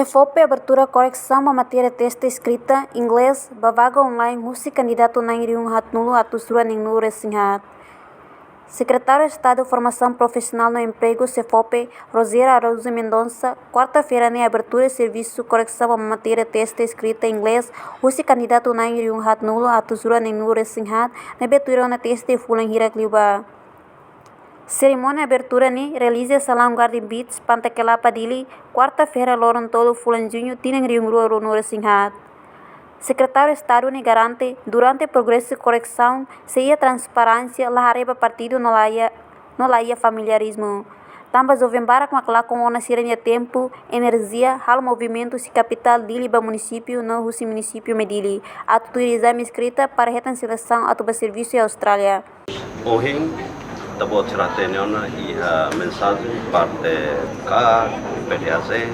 CFOP abertura correção da matéria texto escrita, inglês, vaga online, Rússia candidato na Irium Hat Nulo, Atusura Ninglu Resinhat. Secretário de Estado de Formação Profissional no Emprego, CFOP, Rosera Araújo Mendonça, quarta-feira, na abertura de serviço correção da matéria texto escrita, inglês, Rússia candidato na Irium Hat Nulo, Atusura Ninglu Resinhat, na abertura na texto de Fulan Hirakliuba. Cerimônia abertura ni realiza Salão Garden Beach, Pantakelapa Dili, quarta-feira, Loron Todo Fulanjunho, Tinang Riungru no Resinhat. Secretário de Estado ni garante, durante o progresso de correção, se transparência, la areba partido no laia familiarismo. Também ovembara com aquela com ona sirenia tempo, energia, hal movimento se capital Dili ba município, no Rusi município Medili. Atu exame escrita para retan seleção atu serviço em Austrália. Tabo tirateniona iha mensagem parte K, PDAZ,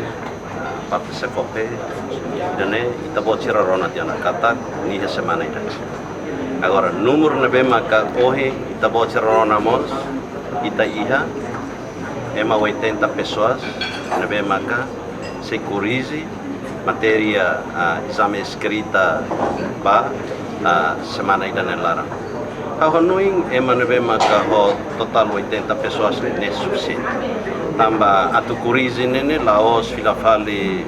parte CFOP, dane tabo tirarona tiana kata ni semana ida. Agora número nebe maka hoje tabo tirarona mos ita iha ema 80 pessoas nebe maka securize matéria exame escrita ba semana ida nelara. Ao noing emanebe maka ho total 80 pessoas nesse suficiente. Tamba atu kurizi nene laos filafali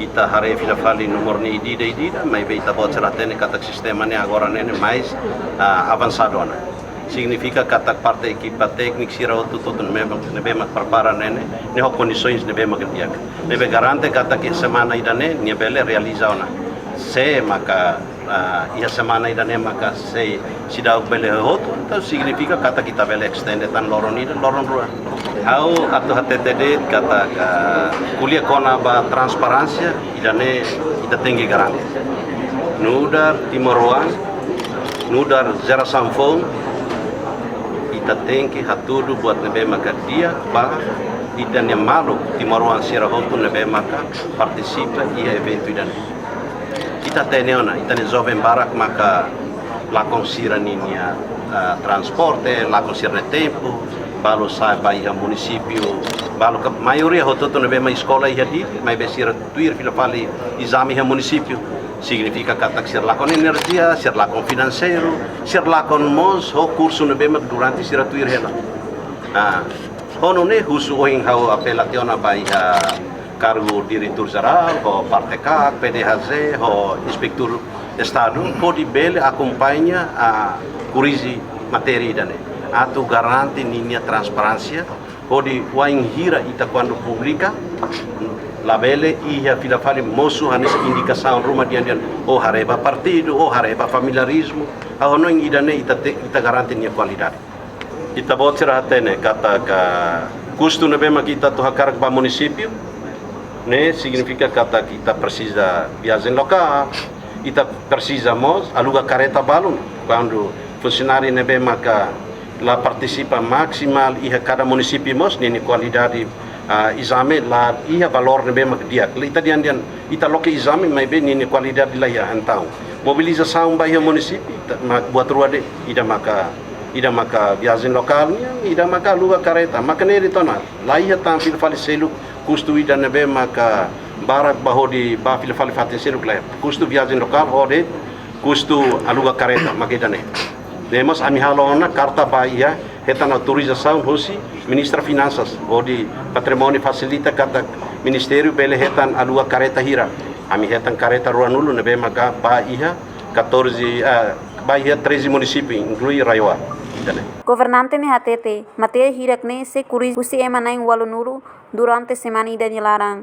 ita hare filafali nomor ni idida mai be ita botera tene kata sistema ne agora nene mais avançado ana. Significa kata parte equipa técnica sira tudo nebe mak prepara nene ne ho condições nebe mak diak. Nebe garante kata que semana ida ne bele realiza ona. Se maka ia semana ida ne maka se sida bele hoto, então significa kata kita bele extended tan loron rua. Au atu hatede kata kuliah kona ba transparência ida ne ida tinggi garante. Nudar timoruan, nudar geração phone ita tinggi hatudu buat nebe maka dia ba ida ne malu timoruan sira hoto nebe maka participa ia evento ida ne. Ita teneona, ita ne jovem barak maka lakon sira ninia transporte, lakon sira tempo, balu sai baia município, balu ka maioria hototo ne bema escola ia di, mai be sira tuir filafali exame ha município. Significa katak sir lakon energia, sir lakon financeiro, sir lakon mos ho curso ne bema durante sira tuir hela. Hono ne husu oing hau apela teona baia cargo diretor geral, o parte K, PDAZ, o inspector de Estado, pode bele acompanha a crise matéria dane. Atu garante ninia transparência, pode wainhira ita quando publica, la bele ia filafali mosu hanis indicação rumah dian o hareba partido, o hareba familiarismo, a ono idane ita garante nia qualidade. Ita botira tene kata ka custo ne bema kita tu hakarak ba município. Ne significa kata kita precisa viagem local, kita precisamos alugar careta balon quando funcionário nebe maka lá participa maximal iha cada município mos nini qualidade exame lá iha valor nebe maka dia ita dian ita loke exame mai be nini qualidade lá ia então mobilização bairro município buat ruade ida maka viagem local ida maka alugar careta maka nele tonar lá ia tampil falecelo custo ida nebe maka barak bahodi ba filafali fatin selu klep custo viagem local ode custo aluga careta magedane demos ami halona carta baia hetan autorização hosi ministra finanças odi patrimônio facilita kata ministério bele hetan aluga careta hira ami hetan careta ruanulu nebe maka baia 13 município inclui Raioa. Governante ne hatete, matéria hirakne se kuris usi emanain walunuru durante semana ida nilarang.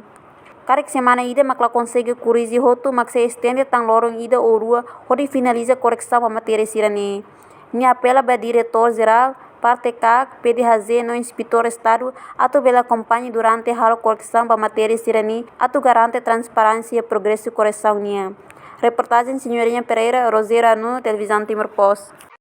Karek semana ida makla consegue kurisi hotu mak se estende tang lorong ida ou rua hodi finaliza correção a matéria sirane. Ni apela ba diretor geral, parte CAC, PDAZ no inspector estado, atu bela acompanhe durante halo correção ba matéria sirane, atu garante transparência e progresso correção nia. Reportagem Senhorinha Pereira, Rosera no Televisão Timor Post.